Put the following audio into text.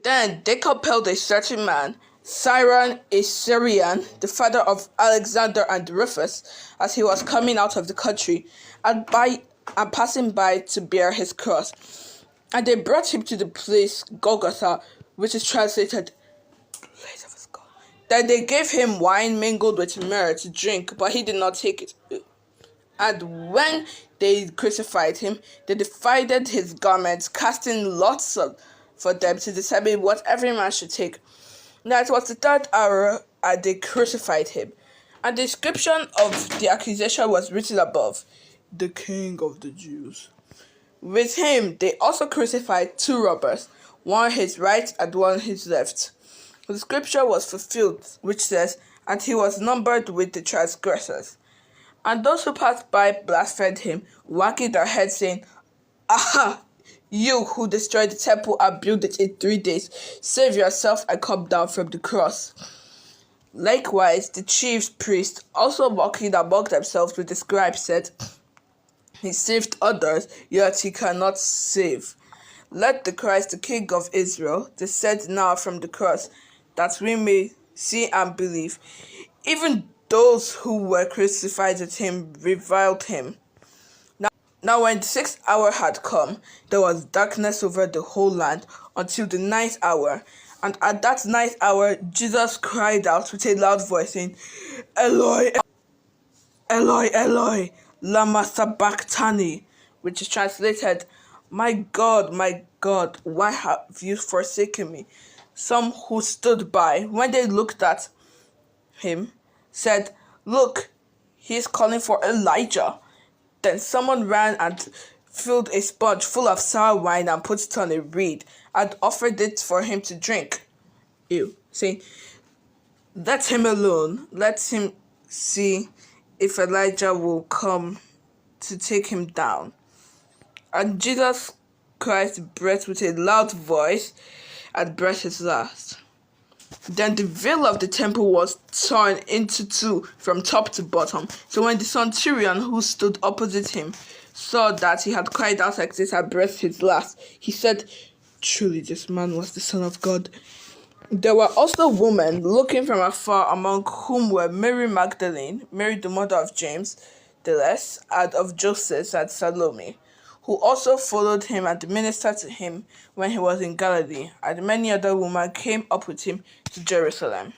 Then they compelled a certain man, Cyrene a Syrian, the father of Alexander and Rufus, as he was coming out of the country, and passing by to bear his cross. And they brought him to the place Golgotha, which is translated place of a skull. Then they gave him wine mingled with myrrh to drink, but he did not take it. And when they crucified him, they divided his garments, casting lots for them to determine what every man should take. Now it was the third hour, and they crucified him. And the description of the accusation was written above, the King of the Jews. With him, they also crucified two robbers, one his right and one his left. The scripture was fulfilled, which says, and he was numbered with the transgressors. And those who passed by blasphemed him, wagging their heads, saying, Aha! You who destroyed the temple and built it in 3 days, save yourself and come down from the cross. Likewise, the chief priests, also mocking among themselves with the scribes, said, He saved others, yet he cannot save. Let the Christ, the King of Israel, descend now from the cross, that we may see and believe. Even those who were crucified with him reviled him. Now when the 6th hour had come, there was darkness over the whole land until the 9th hour. And at that 9th hour, Jesus cried out with a loud voice, saying, Eloi, Eloi, Eloi, lama sabachthani, which is translated, my God, why have you forsaken me? Some who stood by, when they looked at him, said, Look, he is calling for Elijah. Then someone ran and filled a sponge full of sour wine and put it on a reed and offered it for him to drink. Saying, Let him alone. Let him see if Elijah will come to take him down. And Jesus Christ breathed with a loud voice and breathed his last. Then the veil of the temple was torn into two from top to bottom. So when the centurion who stood opposite him saw that he had cried out like this and breathed his last, he said, Truly this man was the Son of God. There were also women looking from afar, among whom were Mary Magdalene, Mary the mother of James the Less, and of Joseph and Salome, who also followed him and ministered to him when he was in Galilee, and many other women came up with him to Jerusalem.